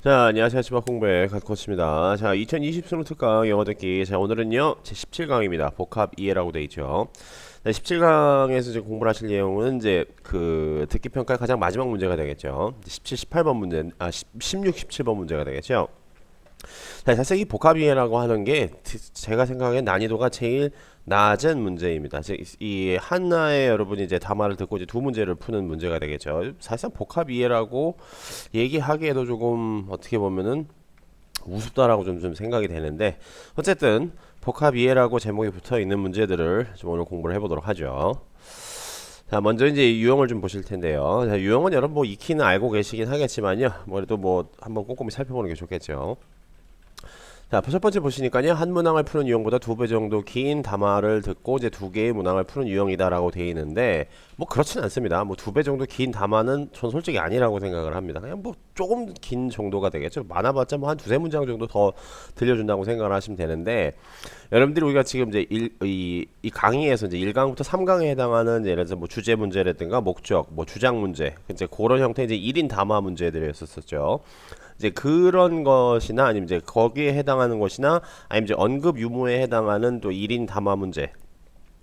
자, 안녕하세요. 치밥 공부의 갓코치입니다. 자, 2020 수능 특강 영어 듣기. 자, 오늘은요, 제 17강입니다. 복합 이해라고 돼 있죠. 자, 17강에서 이제 공부를 하실 내용은 이제 그 듣기 평가의 가장 마지막 문제가 되겠죠. 17, 18번 문제, 16, 17번 문제가 되겠죠. 자, 사실 이 복합 이해라고 하는 게 제가 생각엔 난이도가 제일 낮은 문제입니다. 이 하나의 여러분이 이제 담화를 듣고 이제 두 문제를 푸는 문제가 되겠죠. 사실상 복합 이해라고 얘기하기에도 조금 어떻게 보면은 우습다라고 좀 생각이 되는데, 어쨌든 복합 이해라고 제목이 붙어 있는 문제들을 좀 오늘 공부를 해보도록 하죠. 자, 먼저 이제 유형을 좀 보실 텐데요. 자, 유형은 여러분 뭐 익히는 알고 계시긴 하겠지만요. 뭐 그래도 뭐 한번 꼼꼼히 살펴보는 게 좋겠죠. 자, 첫 번째 보시니까요. 한 문항을 푸는 유형보다 2배 정도 긴 담화를 듣고 이제 2개의 문항을 푸는 유형이다라고 되어 있는데, 뭐 그렇진 않습니다. 뭐 2배 정도 긴 담화는 전 솔직히 아니라고 생각을 합니다. 그냥 뭐 조금 긴 정도가 되겠죠. 많아봤자 뭐 한 두세 문장 정도 더 들려준다고 생각을 하시면 되는데, 여러분들이 우리가 지금 이제 이 강의에서 이제 1강부터 3강에 해당하는 예를 들어서 뭐 주제 문제라든가 목적, 뭐 주장 문제, 이제 그런 형태의 이제 1인 담화 문제들이었었죠. 이제 그런 것이나 아니면 이제 거기에 해당하는 것이나 아니면 이제 언급 유무에 해당하는 또 1인 담화 문제,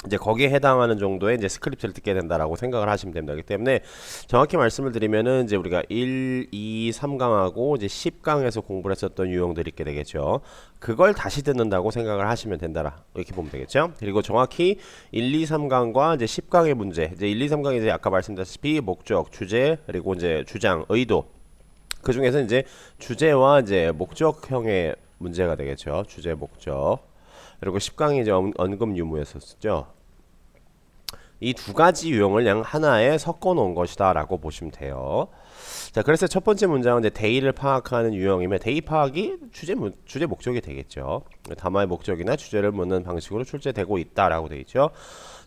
이제 거기에 해당하는 정도의 이제 스크립트를 듣게 된다라고 생각을 하시면 됩니다. 그렇기 때문에 정확히 말씀을 드리면은 이제 우리가 1, 2, 3강하고 이제 10강에서 공부를 했었던 유형들이 있게 되겠죠. 그걸 다시 듣는다고 생각을 하시면 된다라 이렇게 보면 되겠죠. 그리고 정확히 1, 2, 3강과 이제 10강의 문제, 이제 1, 2, 3강이 이제 아까 말씀드렸다시피 목적, 주제, 그리고 이제 주장, 의도, 그 중에서 이제 주제와 이제 목적형의 문제가 되겠죠. 주제, 목적. 그리고 10강이 이제 언급 유무였었죠. 이 두 가지 유형을 그냥 하나에 섞어 놓은 것이다라고 보시면 돼요. 자, 그래서 첫 번째 문장은 이제 대의를 파악하는 유형이면 대의 파악이 주제 목적이 되겠죠. 담화의 목적이나 주제를 묻는 방식으로 출제되고 있다라고 되어 있죠.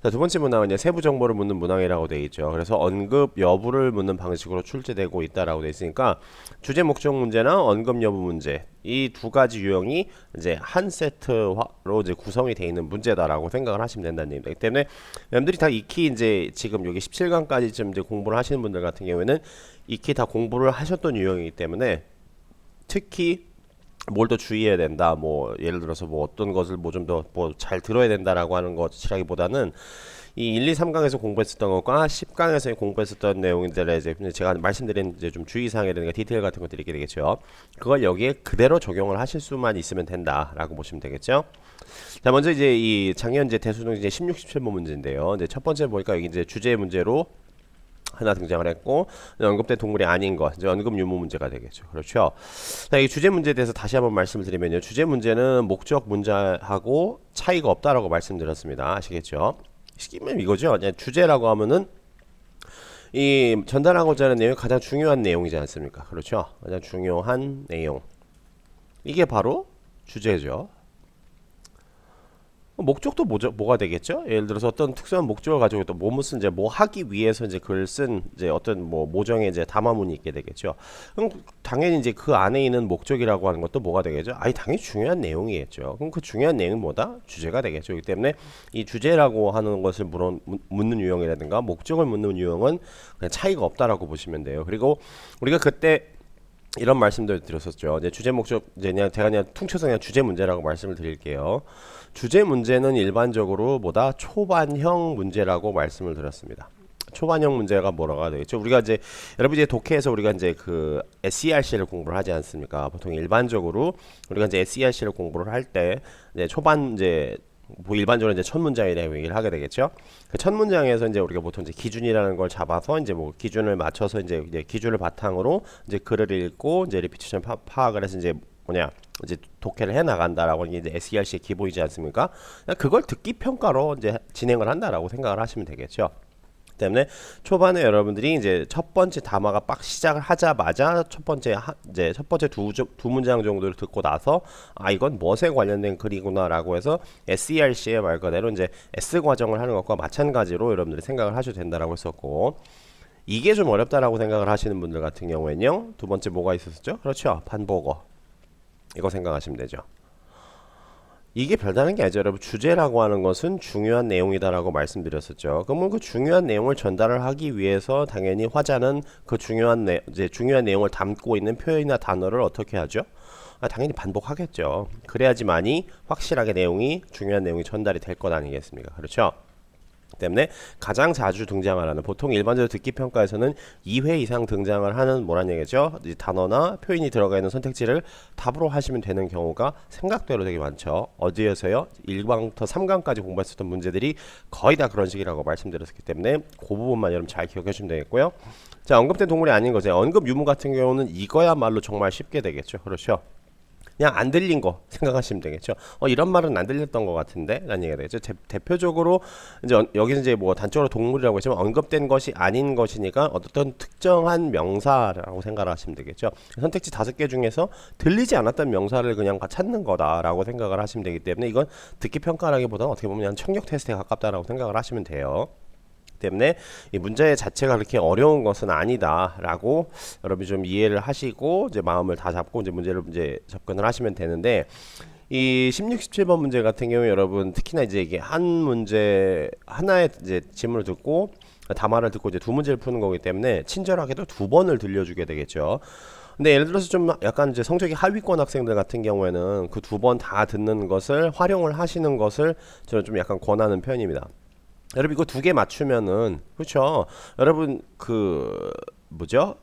자, 두 번째 문항은 이제 세부 정보를 묻는 문항이라고 되어 있죠. 그래서 언급 여부를 묻는 방식으로 출제되고 있다라고 되어 있으니까 주제 목적 문제나 언급 여부 문제, 이 두 가지 유형이 이제 한 세트로 이제 구성이 되어 있는 문제다라고 생각을 하시면 된다는 얘기입니다. 그렇기 때문에 여러분들이 다 익히 이제 지금 여기 17강까지 좀 이제 공부를 하시는 분들 같은 경우에는 익히 다 공부를 하셨던 유형이기 때문에 특히 뭘 더 주의해야 된다. 뭐 예를 들어서 뭐 어떤 것을 뭐 좀 더 뭐 잘 들어야 된다라고 하는 것이라기보다는 이 1, 2, 3강에서 공부했었던 것과 10강에서 공부했었던 내용들에 이제 제가 말씀드린 이제 좀 주의사항이라든가 디테일 같은 것들이 있게 되겠죠. 그걸 여기에 그대로 적용을 하실 수만 있으면 된다라고 보시면 되겠죠. 자, 먼저 이제 이 작년 이제 대수능 이제 16, 17번 문제인데요. 이제 첫 번째 보니까 여기 이제 주제 문제로 하나 등장을 했고, 언급된 동물이 아닌 것, 이제 언급 유무 문제가 되겠죠. 그렇죠. 자, 이 주제 문제에 대해서 다시 한번 말씀을 드리면요. 주제 문제는 목적 문제하고 차이가 없다라고 말씀드렸습니다. 아시겠죠? 시키면 이거죠. 그냥 주제라고 하면은 이 전달하고자 하는 내용이 가장 중요한 내용이지 않습니까? 그렇죠. 가장 중요한 내용. 이게 바로 주제죠. 목적도 뭐가 되겠죠? 예를 들어서 어떤 특수한 목적을 가지고 또 무슨 이제 뭐 하기 위해서 이제 글을 쓴 이제 어떤 뭐 모정의 이제 담화문이 있게 되겠죠. 그럼 당연히 이제 그 안에 있는 목적이라고 하는 것도 뭐가 되겠죠? 아니 당연히 중요한 내용이겠죠. 그럼 그 중요한 내용은 뭐다? 주제가 되겠죠. 그렇기 때문에 이 주제라고 하는 것을 묻는 유형이라든가 목적을 묻는 유형은 그냥 차이가 없다라고 보시면 돼요. 그리고 우리가 그때 이런 말씀들 드렸었죠. 이제 주제 목적 이제 그냥 제가 그냥 퉁쳐서 그냥 주제 문제라고 말씀을 드릴게요. 주제 문제는 일반적으로 뭐다 초반형 문제라고 말씀을 드렸습니다. 초반형 문제가 뭐라고 되겠죠? 우리가 이제 여러분 이제 독해에서 우리가 이제 그 SERC를 공부를 하지 않습니까? 보통 일반적으로 우리가 이제 SERC를 공부를 할 때 이제 초반 이제 뭐 일반적으로 이제 첫 문장에 대한 얘기를 하게 되겠죠. 그 첫 문장에서 이제 우리가 보통 이제 기준이라는 걸 잡아서 이제 뭐 기준을 맞춰서 이제 기준을 바탕으로 이제 글을 읽고 이제 리피티션 파악을 해서 이제 뭐냐 이제 독해를 해 나간다라고 하는 게 이제 SERC의 기본이지 않습니까? 그걸 듣기 평가로 이제 진행을 한다라고 생각을 하시면 되겠죠. 때문에 초반에 여러분들이 이제 첫 번째 담화가 빡 시작을 하자마자 이제 첫 번째 두 문장 정도를 듣고 나서 아 이건 무엇에 관련된 글이구나라고 해서 SERC의 말 그대로 이제 S 과정을 하는 것과 마찬가지로 여러분들이 생각을 하셔도 된다라고 했었고, 이게 좀 어렵다라고 생각을 하시는 분들 같은 경우에는요, 두 번째 뭐가 있었죠? 그렇죠, 반복어. 이거 생각하시면 되죠. 이게 별다른 게 아니죠, 여러분. 주제라고 하는 것은 중요한 내용이다라고 말씀드렸었죠. 그러면 그 중요한 내용을 전달을 하기 위해서 당연히 화자는 그 이제 중요한 내용을 담고 있는 표현이나 단어를 어떻게 하죠? 당연히 반복하겠죠. 그래야지만이 확실하게 중요한 내용이 전달이 될 것 아니겠습니까? 그렇죠? 때문에 가장 자주 등장하는, 보통 일반적으로 듣기 평가에서는 2회 이상 등장을 하는 뭐란 얘기죠? 이제 단어나 표현이 들어가 있는 선택지를 답으로 하시면 되는 경우가 생각대로 되게 많죠. 어디에서요? 1강부터 3강까지 공부했었던 문제들이 거의 다 그런 식이라고 말씀드렸기 때문에 그 부분만 여러분 잘 기억해 주시면 되겠고요. 자, 언급된 동물이 아닌 거죠. 언급 유무 같은 경우는 이거야말로 정말 쉽게 되겠죠. 그렇죠? 그냥 안 들린 거 생각하시면 되겠죠. 이런 말은 안 들렸던 것 같은데 라는 얘기가 되겠죠. 대표적으로 이제 여기서 이제 뭐 단적으로 동물이라고 했지만 언급된 것이 아닌 것이니까 어떤 특정한 명사라고 생각을 하시면 되겠죠. 선택지 5개 중에서 들리지 않았던 명사를 그냥 찾는 거다라고 생각을 하시면 되기 때문에 이건 듣기 평가라기보다는 어떻게 보면 청력 테스트에 가깝다라고 생각을 하시면 돼요. 때문에 이 문제 자체가 그렇게 어려운 것은 아니다라고 여러분이 좀 이해를 하시고 이제 마음을 다 잡고 이제 문제를 접근을 하시면 되는데, 이 16, 17번 문제 같은 경우에 여러분 특히나 이제 이게 한 문제 하나의 이제 질문을 듣고 답안을 듣고 이제 두 문제를 푸는 거기 때문에 친절하게도 2번을 들려주게 되겠죠. 근데 예를 들어서 좀 약간 이제 성적이 하위권 학생들 같은 경우에는 그 2번 다 듣는 것을 활용을 하시는 것을 저는 좀 약간 권하는 편입니다. 여러분 이거 2개 맞추면은, 그렇죠, 여러분 그 뭐죠,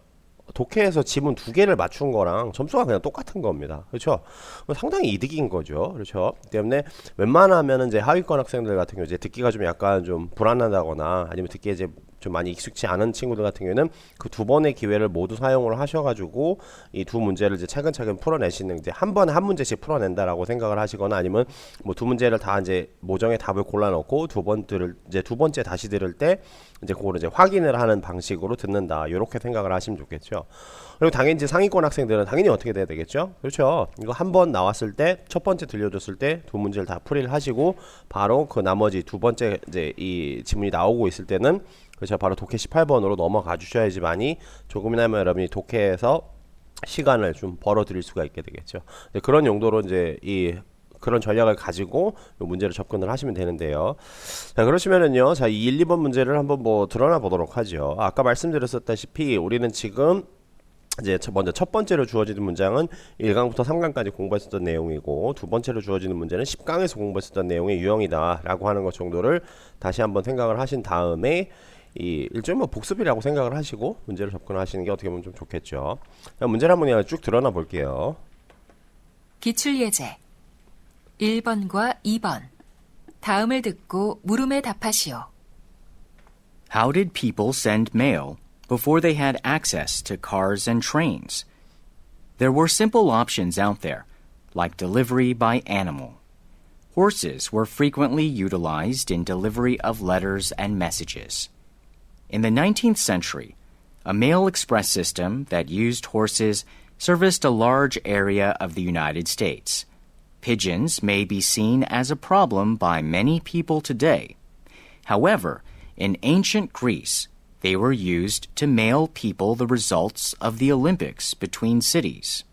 독해에서 지문 2개를 맞춘 거랑 점수가 그냥 똑같은 겁니다. 그렇죠? 상당히 이득인 거죠. 그렇죠? 때문에 웬만하면 이제 하위권 학생들 같은 경우 이제 듣기가 좀 약간 좀 불안하다거나 아니면 듣기에 이제 좀 많이 익숙치 않은 친구들 같은 경우에는 그 2번의 기회를 모두 사용을 하셔가지고 이 2문제를 이제 차근차근 풀어내시는, 이제 한 번에 한 문제씩 풀어낸다라고 생각을 하시거나, 아니면 뭐 2문제를 다 이제 모정에 답을 골라놓고 이제 2번째 다시 들을 때 이제 그거를 이제 확인을 하는 방식으로 듣는다, 이렇게 생각을 하시면 좋겠죠. 그리고 당연히 이제 상위권 학생들은 당연히 어떻게 돼야 되겠죠? 그렇죠? 이거 한 번 나왔을 때 첫 번째 들려줬을 때 2문제를 다 풀이를 하시고 바로 그 나머지 2번째 이제 이 지문이 나오고 있을 때는, 그렇죠, 바로 독해 18번으로 넘어가 주셔야지만이 조금이나마 여러분이 독해에서 시간을 좀 벌어 드릴 수가 있게 되겠죠. 그런 용도로 이제 그런 전략을 가지고 문제를 접근을 하시면 되는데요. 자, 그러시면은요, 자, 이 1, 2번 문제를 한번 뭐 드러나 보도록 하죠. 아까 말씀드렸었다시피 우리는 지금 이제 먼저 첫 번째로 주어지는 문장은 1강부터 3강까지 공부했었던 내용이고, 두 번째로 주어지는 문제는 10강에서 공부했었던 내용의 유형이다 라고 하는 것 정도를 다시 한번 생각을 하신 다음에 이 일종의 뭐 복습이라고 생각을 하시고 문제를 접근하시는 게 어떻게 보면 좀 좋겠죠. 문제를 한번 그냥 쭉 드러나 볼게요. 기출예제 1번과 2번. 다음을 듣고 물음에 답하시오. How did people send mail before they had access to cars and trains? There were simple options out there, like delivery by animal. Horses were frequently utilized in delivery of letters and messages. In the 19th century, a mail express system that used horses serviced a large area of the United States. Pigeons may be seen as a problem by many people today. However, in ancient Greece, they were used to mail people the results of the Olympics between cities.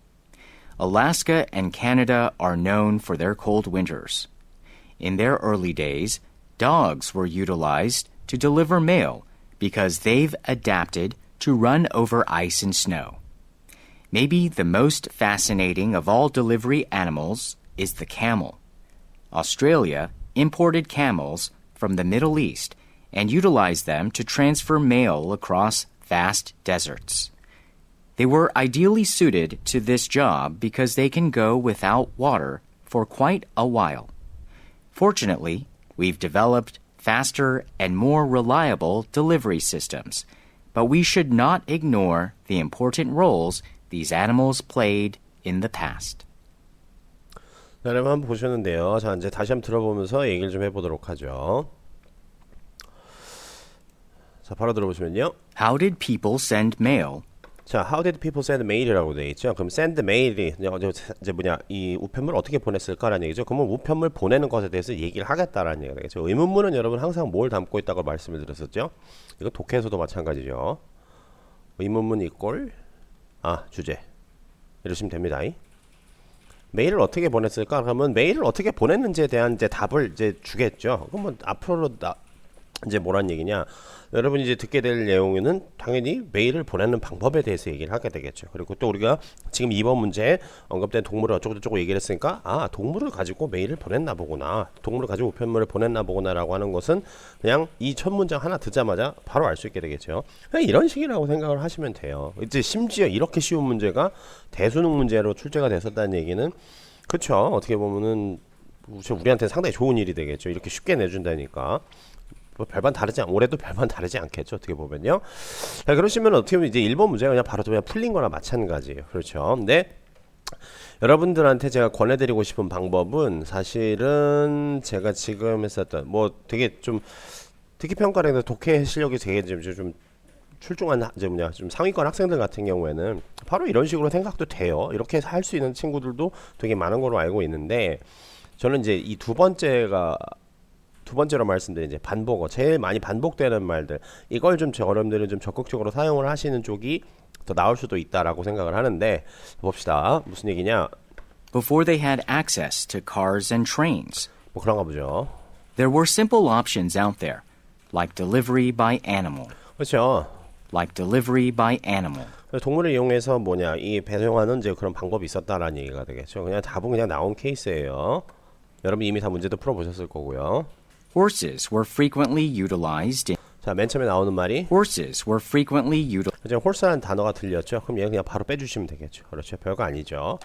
Alaska and Canada are known for their cold winters. In their early days, dogs were utilized to deliver mail because they've adapted to run over ice and snow. Maybe the most fascinating of all delivery animals is the camel. Australia imported camels from the Middle East and utilized them to transfer mail across vast deserts. They were ideally suited to this job because they can go without water for quite a while. Fortunately, we've developed faster and more reliable delivery systems, but we should not ignore the important roles these animals played in the past. 자, 여러분 한번 보셨는데요. 자, 이제 다시 한번 들어보면서 얘기를 좀 해보도록 하죠. 자, 바로 들어보시면요. How did people send mail? 자, how did people send mail이라고 되어 있죠. 그럼 send mail이 이제 뭐냐, 이 우편물을 어떻게 보냈을까라는 얘기죠. 그러면 우편물 보내는 것에 대해서 얘기를 하겠다라는 얘기가 되겠죠. 의문문은 여러분 항상 뭘 담고 있다고 말씀을 드렸었죠. 이거 독해에서도 마찬가지죠. 의문문 이꼴 주제 이러시면 됩니다. 메일을 어떻게 보냈을까? 그러면 메일을 어떻게 보냈는지에 대한 이제 답을 이제 주겠죠. 그럼 뭐 앞으로 이제 뭐란 얘기냐? 여러분이 이제 듣게 될 내용은 당연히 메일을 보내는 방법에 대해서 얘기를 하게 되겠죠. 그리고 또 우리가 지금 2번 문제에 언급된 동물을 어쩌고저쩌고 얘기를 했으니까 아, 동물을 가지고 메일을 보냈나 보구나. 동물을 가지고 우편물을 보냈나 보구나라고 하는 것은 그냥 이 첫 문장 하나 듣자마자 바로 알 수 있게 되겠죠. 그냥 이런 식이라고 생각을 하시면 돼요. 이제 심지어 이렇게 쉬운 문제가 대수능 문제로 출제가 됐었다는 얘기는 그렇죠. 어떻게 보면은 우리한테 상당히 좋은 일이 되겠죠. 이렇게 쉽게 내준다니까. 뭐 별반 다르지 올해도 별반 다르지 않겠죠. 어떻게 보면요. 자, 그러시면 어떻게 보면 이제 1번 문제가 그냥 바로 그냥 풀린 거나 마찬가지예요. 그렇죠. 근데 여러분들한테 제가 권해드리고 싶은 방법은 사실은 제가 지금 했었던 뭐 되게 좀 듣기 평가에서 독해 실력이 되게 좀 출중한 이제 좀 상위권 학생들 같은 경우에는 바로 이런 식으로 생각도 돼요. 이렇게 할 수 있는 친구들도 되게 많은 걸로 알고 있는데 저는 이제 이 두 번째로 말씀드린 이제 반복어 제일 많이 반복되는 말들 이걸 좀 여러분들은 좀 적극적으로 사용을 하시는 쪽이 더 나을 수도 있다라고 생각을 하는데 봅시다. 무슨 얘기냐? Before they had access to cars and trains, 뭐 그런가 보죠. there were simple options out there, like delivery by animal. 그렇죠. Like delivery by animal. 동물을 이용해서 뭐냐 이 배송하는 이제 그런 방법이 있었다라는 얘기가 되겠죠. 그냥 답은 그냥 나온 케이스예요. 여러분 이미 다 문제도 풀어보셨을 거고요. Horses were frequently utilized in 자, 맨 처음에 나오는 말이 Horses were frequently 이제 홀스라는 단어가 들렸죠. 그럼 얘 그냥 바로 빼주시면 되겠죠. 그렇죠. 별거 아니죠.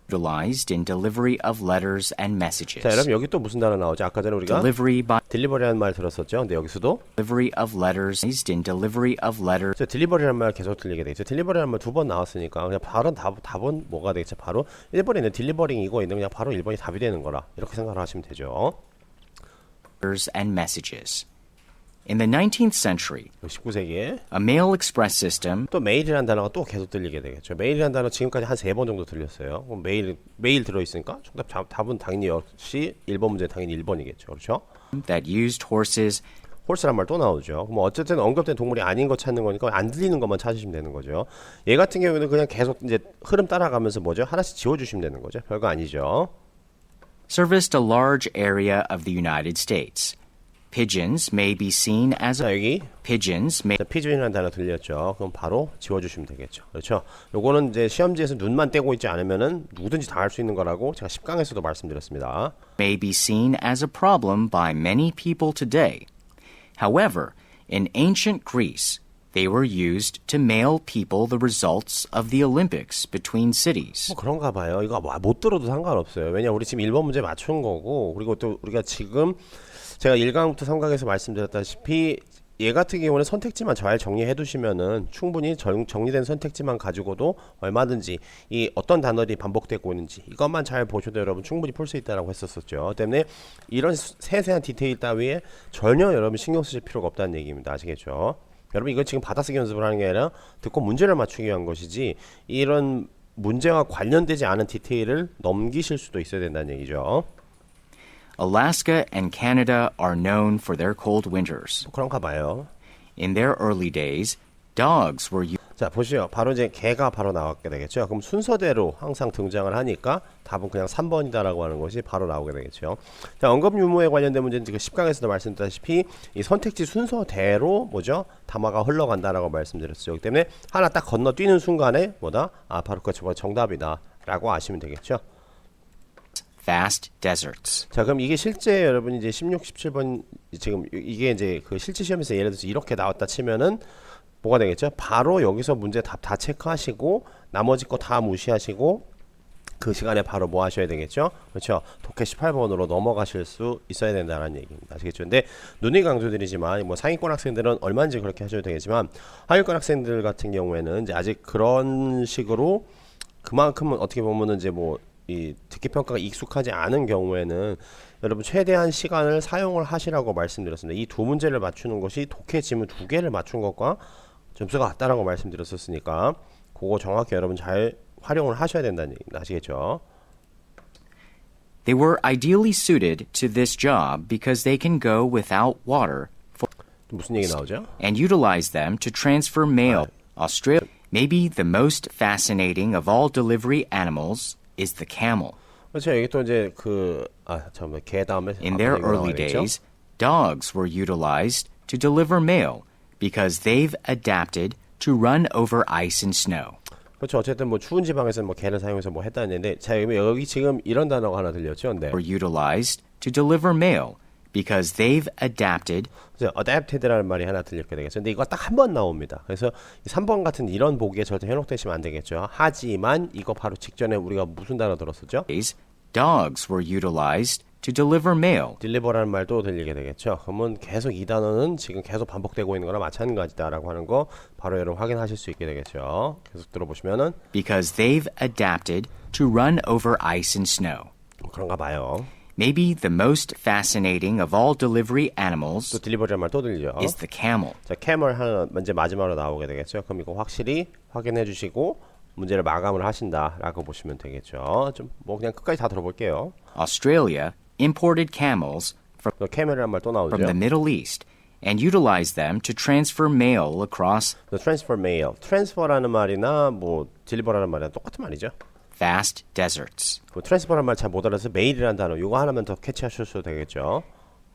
utilized in delivery of letters and messages. 자, 여러분 여기 또 무슨 단어 나오죠? 아까 전에 우리가 Delivery by 딜리버리라는 말 들었었죠. 근데 여기서도 delivery of letters in delivery of letters. 딜리버리라는 말 계속 들리게 되죠. 딜리버리라는 말 두 번 나왔으니까 그냥 바로 답은 뭐가 되겠죠? 바로 1번에 있는 딜리버링 이거 있는 그냥 바로 1번이 답이 되는 거라 이렇게 생각을 하시면 되죠. And messages. In the 19th century, 19세기에 a mail express system 또 메일이라는 단어가 또 계속 들리게 되겠죠. 메일이라는 단어 지금까지 한 3번 정도 들렸어요. 그럼 메일 들어있으니까 정답 답은 당연히 역시 1번 문제 당연히 1번이겠죠. 그렇죠? that used horses 홀스란 말 또 나오죠. 그럼 어쨌든 언급된 동물이 아닌 거 찾는 거니까 안 들리는 것만 찾으시면 되는 거죠. 얘 같은 경우에는 그냥 계속 이제 흐름 따라가면서 뭐죠? 하나씩 지워주시면 되는 거죠. 별거 아니죠. serviced a large area of the United States. Pigeons may be seen as 자, 여기 pigeons may 피준이라는 단어 들렸죠. 그럼 바로 지워주시면 되겠죠. 그렇죠? 요거는 이제 시험지에서 눈만 떼고 있지 않으면은 누구든지 다 할 수 있는 거라고 제가 10강에서도 말씀드렸습니다. may be seen as a problem by many people today. However, in ancient Greece, they were used to mail people the results of the Olympics between cities. 뭐 그런가 봐요. 이거 못 들어도 상관없어요. 왜냐 우리 지금 1번 문제 맞춘 거고 그리고 또 우리가 지금 제가 1강부터 3강에서 말씀드렸다시피 얘 같은 경우는 선택지만 잘 정리해 두시면은 충분히 정리된 선택지만 가지고도 얼마든지 이 어떤 단어들이 반복되고 있는지 이것만 잘 보셔도 여러분 충분히 풀 수 있다라고 했었었죠. 때문에 이런 세세한 디테일 따위에 전혀 여러분 신경 쓰실 필요가 없다는 얘기입니다. 아시겠죠? 여러분 이거 지금 받아쓰기 연습을 하는 게 아니라 듣고 문제를 맞추기 위한 것이지 이런 문제와 관련되지 않은 디테일을 넘기실 수도 있어야 된다는 얘기죠. Alaska and Canada are known for their cold winters. 그런가 봐요. In their early days, dogs were used 자 보시죠. 바로 이제 개가 바로 나왔게 되겠죠. 그럼 순서대로 항상 등장을 하니까 답은 그냥 3번이다라고 하는 것이 바로 나오게 되겠죠. 자 언급 유무에 관련된 문제는 지금 10강에서도 말씀드렸다시피 이 선택지 순서대로 뭐죠? 담화가 흘러간다라고 말씀드렸어요. 그렇기 때문에 하나 딱 건너뛰는 순간에 뭐다? 아 바로 그 정답이다라고 아시면 되겠죠. vast deserts. 자 그럼 이게 실제 여러분이 이제 16, 17번 지금 이게 이제 그 실제 시험에서 예를 들어서 이렇게 나왔다 치면은 뭐가 되겠죠? 바로 여기서 문제 답 다 체크하시고 나머지 거 다 무시하시고 그 시간에 바로 뭐 하셔야 되겠죠? 그렇죠? 독해 18번으로 넘어가실 수 있어야 된다는 얘기입니다. 아시겠죠? 근데 눈이 강조드리지만 뭐 상위권 학생들은 얼마인지 그렇게 하셔도 되겠지만 하위권 학생들 같은 경우에는 이제 아직 그런 식으로 그만큼은 어떻게 보면은 이제 뭐 이 듣기 평가가 익숙하지 않은 경우에는 여러분 최대한 시간을 사용을 하시라고 말씀드렸습니다. 이 두 문제를 맞추는 것이 독해 지문 2개를 맞춘 것과 점수가 같다라고 말씀드렸었으니까 그거 정확히 여러분 잘 활용을 하셔야 된다는 얘기입니다. 아시겠죠? They were ideally suited to this job because they can go without water for, 무슨 얘기 나오죠? and utilize them to transfer mail. Australia may be the most fascinating of all delivery animals is the camel. 그렇죠. 여기 또 이제 잠깐만 개 다음에 In their 앞으로 early 나가야겠죠? days, dogs were utilized to deliver mail because they've adapted to run over ice and snow. 그렇죠. 어쨌든 뭐 추운 지방에서는 뭐 개를 사용해서 뭐 했다는 얘기인데 자 여기 지금 이런 단어가 하나 들렸죠. 네. Were utilized to deliver mail because they've adapted adapted라는 말이 하나 들리게 되겠죠. 근데 이거 딱 한 번 나옵니다. 그래서 3번 같은 이런 보기에 절대 현혹되시면 안 되겠죠. 하지만 이거 바로 직전에 우리가 무슨 단어 들었었죠? days, dogs were utilized to deliver mail. deliver라는 말도 들리게 되겠죠. 그러면 계속 이 단어는 지금 계속 반복되고 있는 거나 마찬가지다라고 하는 거 바로 여러분 확인하실 수 있게 되겠죠. 계속 들어보시면은 Because they've adapted to run over ice and snow. 그런가 봐요. Maybe the most fascinating of all delivery animals 또 delivery라는 말 또 들리죠. is the camel. 자, camel 하나 먼저 마지막으로 나오게 되겠죠. 그럼 이거 확실히 확인해 주시고 문제를 마감을 하신다라고 보시면 되겠죠. 좀 뭐 그냥 끝까지 다 들어볼게요. Australia imported camels 또 camel이라는 말 또 나오죠. from the Middle East and utilized them to transfer mail across The transfer mail, transfer라는 말이나 뭐 deliver라는 말이랑 똑같은 말이죠. vast deserts. 뭐 transfer라는 말 잘 못 알아서 메일이라는 단어 이거 하나만 더 캐치하셔도 되겠죠.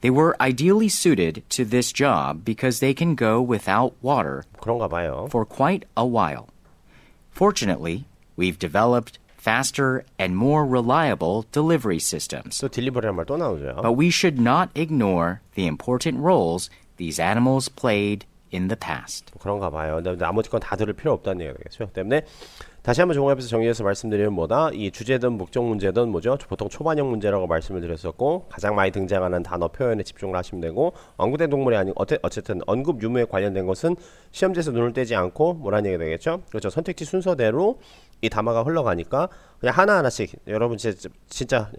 They were ideally suited to this job because they can go without water 그런가 봐요. for quite a while. Fortunately, we've developed faster and more reliable delivery systems. 또 delivery라는 말 또 나오죠. But we should not ignore the important roles these animals played in the past. 그런가 봐요. 근데 나머지 건 다 들을 필요 없다는 얘기가 되겠죠. 때문에 다시 한번 종합해서 정리해서 말씀드리면 뭐다? 이 주제든 목적 문제든 뭐죠? 보통 초반형 문제라고 말씀을 드렸었고 가장 많이 등장하는 단어 표현에 집중을 하시면 되고 언급된 동물이 아닌 어쨌든 언급 유무에 관련된 것은 시험지에서 눈을 떼지 않고 뭐라는 얘기가 되겠죠? 그렇죠. 선택지 순서대로 이 담화가 흘러가니까 그냥 하나하나씩 여러분 진짜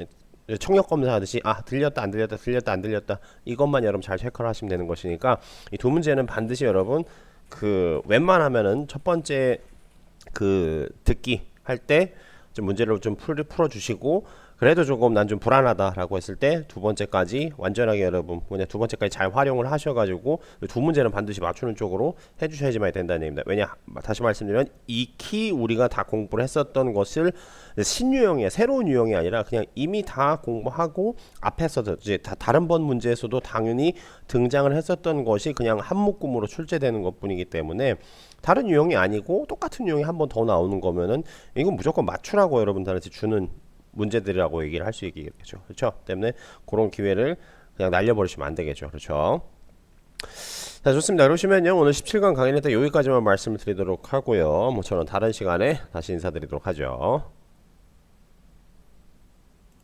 청력 검사하듯이 들렸다 안 들렸다 들렸다 안 들렸다 이것만 여러분 잘 체크를 하시면 되는 것이니까 이 두 문제는 반드시 여러분 웬만하면은 첫 번째 듣기 할 때 좀 문제를 좀 풀어주시고 그래도 조금 난 좀 불안하다라고 했을 때 두 번째까지 완전하게 여러분 두 번째까지 잘 활용을 하셔가지고 두 문제는 반드시 맞추는 쪽으로 해주셔야지만 된다는 얘기입니다. 왜냐 다시 말씀드리면 익히 우리가 다 공부를 했었던 것을 신유형이야 새로운 유형이 아니라 그냥 이미 다 공부하고 앞에서도 이제 다른 번 문제에서도 당연히 등장을 했었던 것이 그냥 한 묶음으로 출제되는 것뿐이기 때문에 다른 유형이 아니고 똑같은 유형이 한 번 더 나오는 거면은 이건 무조건 맞추라고 여러분들한테 주는 문제들이라고 얘기를 할 수 있겠죠. 그렇죠? 때문에 그런 기회를 그냥 날려버리시면 안 되겠죠. 그렇죠? 자, 좋습니다. 그러시면요. 오늘 17강 강의는 여기까지만 말씀을 드리도록 하고요. 저는 다른 시간에 다시 인사드리도록 하죠.